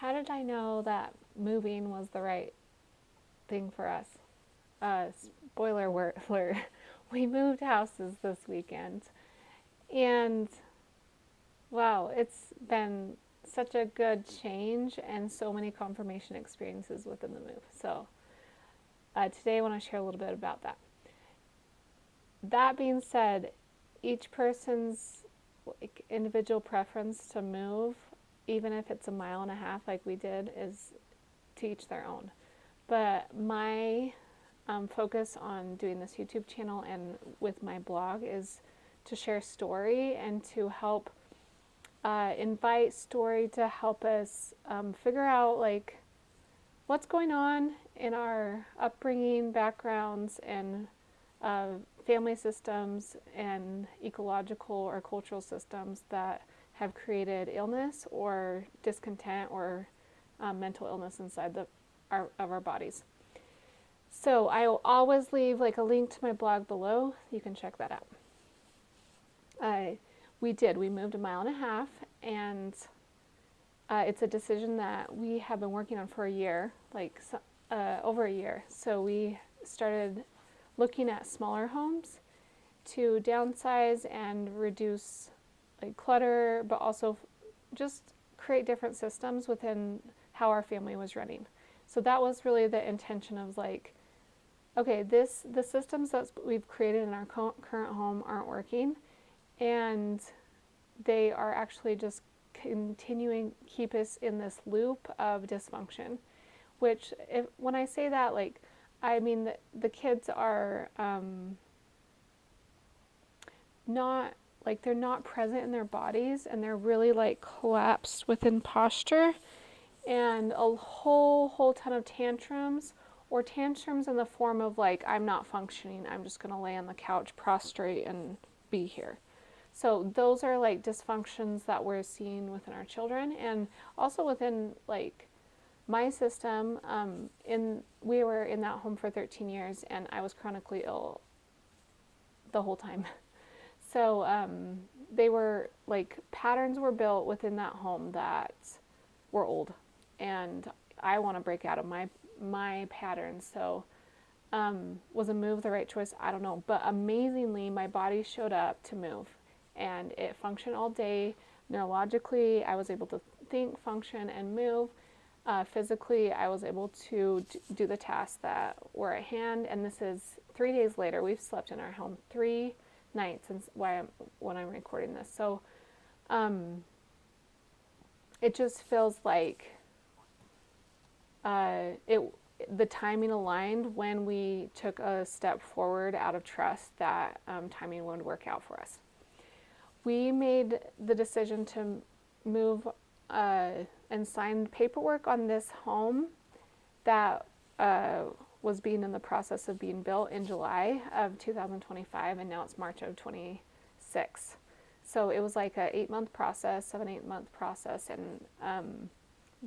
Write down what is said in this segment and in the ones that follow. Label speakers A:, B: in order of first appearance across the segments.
A: how did I know that moving was the right thing for us? Spoiler alert, we moved houses this weekend. And wow, it's been such a good change and so many confirmation experiences within the move. So today I want to share a little bit about that. That being said, each person's individual preference to move, even if it's a mile and a half like we did, is to each their own. But my focus on doing this YouTube channel and with my blog is to share story and to help invite story to help us figure out like what's going on in our upbringing, backgrounds, and family systems and ecological or cultural systems that have created illness or discontent or mental illness inside of our bodies. So I will always leave like a link to my blog below. You can check that out. We moved a mile and a half, and it's a decision that we have been working on for a year, over a year. So we started looking at smaller homes to downsize and reduce like clutter, but also just create different systems within how our family was running. So that was really the intention of like, okay, the systems that we've created in our current home aren't working, and they are actually just continuing keep us in this loop of dysfunction. Which, when I say that, like, I mean the kids are not like they're not present in their bodies, and they're really like collapsed within posture, and a whole ton of tantrums, or tantrums in the form of like, I'm not functioning, I'm just gonna lay on the couch prostrate and be here. So those are like dysfunctions that we're seeing within our children, and also within like my system. We were in that home for 13 years, and I was chronically ill the whole time. So they were like patterns were built within that home that were old, and I want to break out of my patterns. So was a move the right choice? I don't know, but amazingly, my body showed up to move, and it functioned all day. Neurologically, I was able to think, function, and move. Physically, I was able to do the tasks that were at hand, and this is 3 days later. We've slept in our home 3 nights since when I'm recording this. So it just feels like the timing aligned when we took a step forward out of trust that timing would work out for us. We made the decision to move and sign paperwork on this home that was being in the process of being built in July of 2025, and now it's March of 26. So it was like a 8-month process, 7-8 month process, and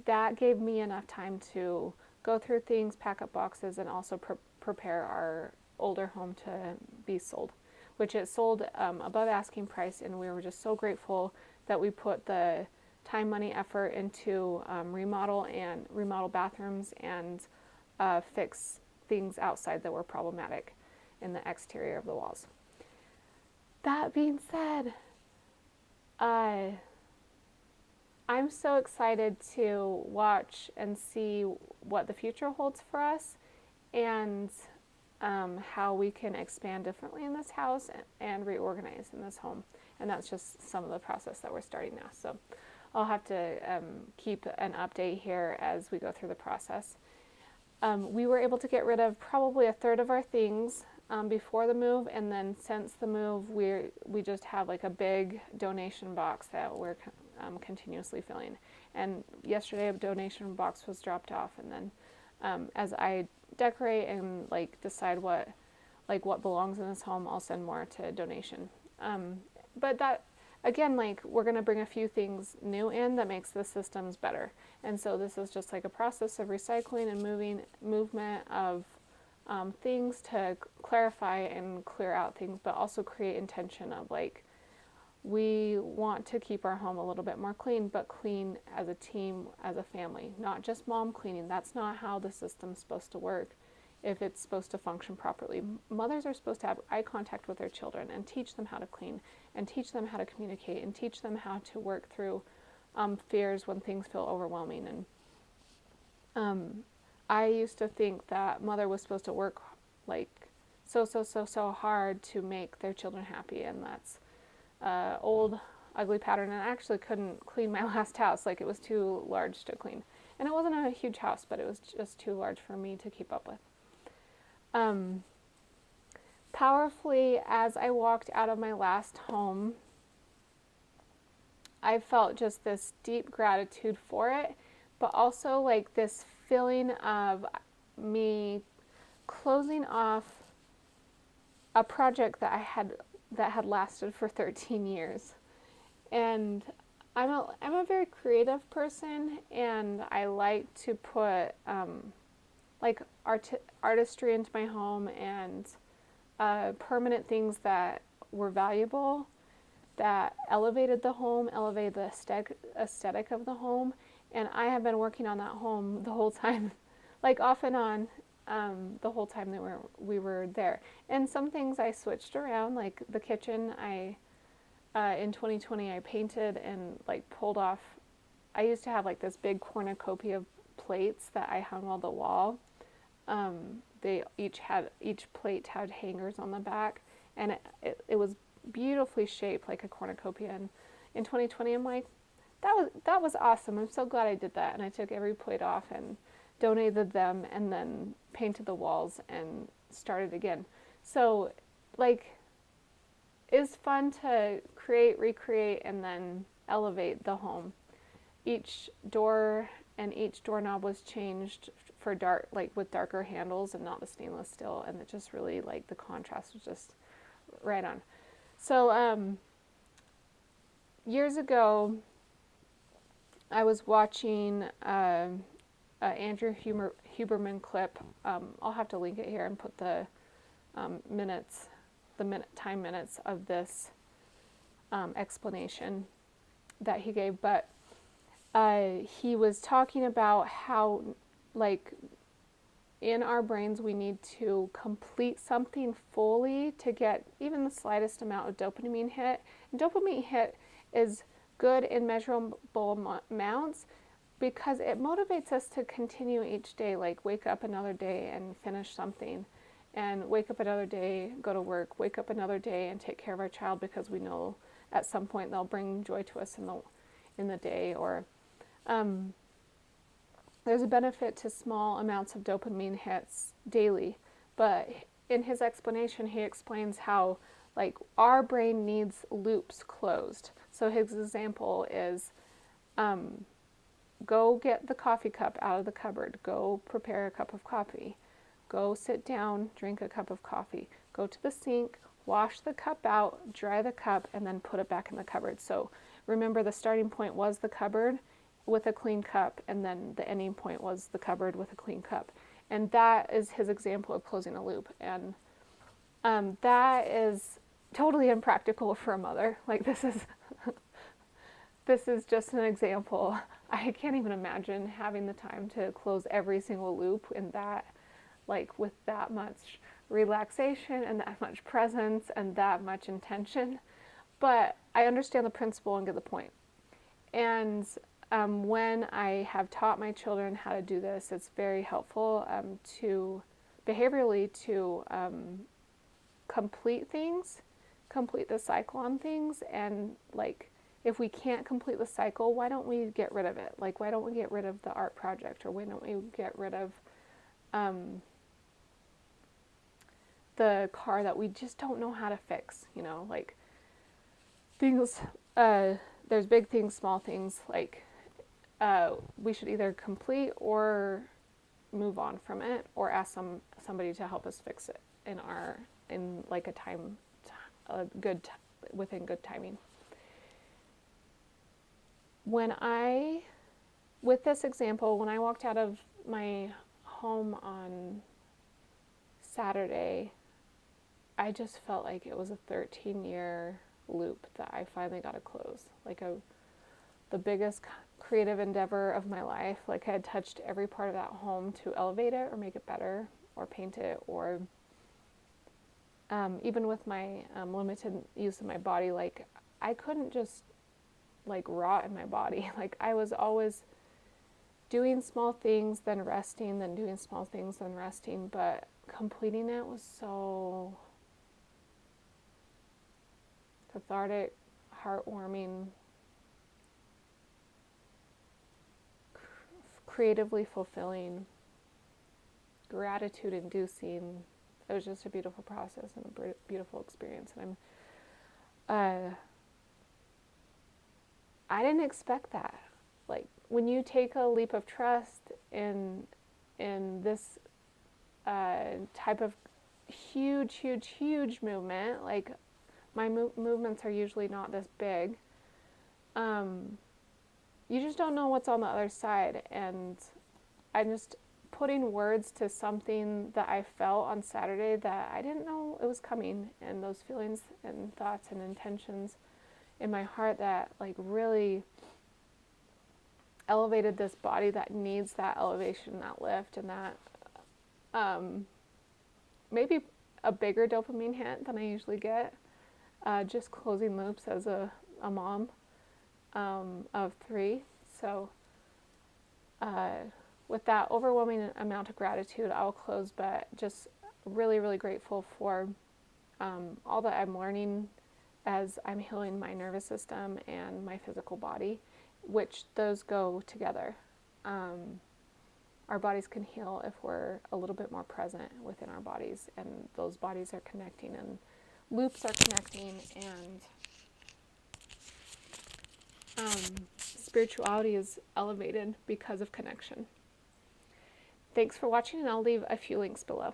A: that gave me enough time to go through things, pack up boxes, and also prepare our older home to be sold, which it sold above asking price, and we were just so grateful that we put the time, money, effort into remodel bathrooms and fix things outside that were problematic in the exterior of the walls. That being said, I'm so excited to watch and see what the future holds for us, and how we can expand differently in this house and reorganize in this home. And that's just some of the process that we're starting now. So I'll have to keep an update here as we go through the process. We were able to get rid of probably a third of our things before the move, and then since the move, we just have like a big donation box that we're continuously filling. And yesterday a donation box was dropped off, and then as I decorate and like decide what belongs in this home, I'll send more to donation. But that, again, like, we're going to bring a few things new in that makes the systems better. And so this is just like a process of recycling and movement of things to clarify and clear out things, but also create intention of like, We want to keep our home a little bit more clean, but clean as a team, as a family, not just mom cleaning. That's not how the system's supposed to work if it's supposed to function properly. Mothers are supposed to have eye contact with their children and teach them how to clean and teach them how to communicate and teach them how to work through fears when things feel overwhelming. And I used to think that mother was supposed to work like so hard to make their children happy, and that's old ugly pattern. And I actually couldn't clean my last house. Like, it was too large to clean, and it wasn't a huge house, but it was just too large for me to keep up with. Powerfully, as I walked out of my last home, I felt just this deep gratitude for it, but also like this feeling of me closing off a project that had lasted for 13 years. And I'm a very creative person, and I like to put like artistry into my home, and permanent things that were valuable, that elevated the home, elevated the aesthetic of the home. And I have been working on that home the whole time, like off and on, the whole time that we were there. And some things I switched around, like the kitchen. In 2020, I painted and like pulled off. I used to have like this big cornucopia of plates that I hung on the wall. Each plate had hangers on the back, and it was beautifully shaped like a cornucopia. And in 2020, I'm like, that was awesome. I'm so glad I did that. And I took every plate off and donated them, and then painted the walls and started again. So, like, it's fun to create, recreate, and then elevate the home. Each door and each doorknob was changed for dark, like with darker handles and not the stainless steel, and it just really, like, the contrast was just right on. So years ago, I was watching Andrew Huberman clip. I'll have to link it here and put the time minutes of this explanation that he gave. But he was talking about how, like, in our brains we need to complete something fully to get even the slightest amount of dopamine hit. And dopamine hit is good in measurable amounts because it motivates us to continue each day, like wake up another day and finish something, and wake up another day, go to work, wake up another day and take care of our child because we know at some point they'll bring joy to us in the day. Or there's a benefit to small amounts of dopamine hits daily. But in his explanation, he explains how, like, our brain needs loops closed. So his example is, go get the coffee cup out of the cupboard. Go prepare a cup of coffee. Go sit down, drink a cup of coffee. Go to the sink, wash the cup out, dry the cup, and then put it back in the cupboard. So remember, the starting point was the cupboard with a clean cup, and then the ending point was the cupboard with a clean cup. And that is his example of closing a loop. And that is totally impractical for a mother. Like, this is just an example. I can't even imagine having the time to close every single loop in that, like, with that much relaxation and that much presence and that much intention. But I understand the principle and get the point. And when I have taught my children how to do this, it's very helpful to behaviorally to complete things, complete the cycle on things. And, like, if we can't complete the cycle, why don't we get rid of it? Like, why don't we get rid of the art project, or why don't we get rid of the car that we just don't know how to fix? You know, like, things, there's big things, small things, like, we should either complete or move on from it, or ask somebody to help us fix it in like within good timing. With this example, when I walked out of my home on Saturday, I just felt like it was a 13-year loop that I finally got to close. Like the biggest creative endeavor of my life. Like I had touched every part of that home to elevate it or make it better or paint it or even with my limited use of my body, like I couldn't just like rot in my body. Like I was always doing small things, then resting, then doing small things, then resting. But completing it was so cathartic, heartwarming, creatively fulfilling, gratitude inducing. It was just a beautiful process and a beautiful experience. And I didn't expect that. Like when you take a leap of trust in this type of huge movement, like my movements are usually not this big. You just don't know what's on the other side, and I'm just putting words to something that I felt on Saturday that I didn't know it was coming, and those feelings and thoughts and intentions in my heart that like really elevated this body that needs that elevation, that lift, and that maybe a bigger dopamine hit than I usually get. Just closing loops as a mom of 3. So with that overwhelming amount of gratitude, I'll close, but just really grateful for all that I'm learning as I'm healing my nervous system and my physical body, which those go together. Our bodies can heal if we're a little bit more present within our bodies, and those bodies are connecting and loops are connecting, and spirituality is elevated because of connection. Thanks for watching, and I'll leave a few links below.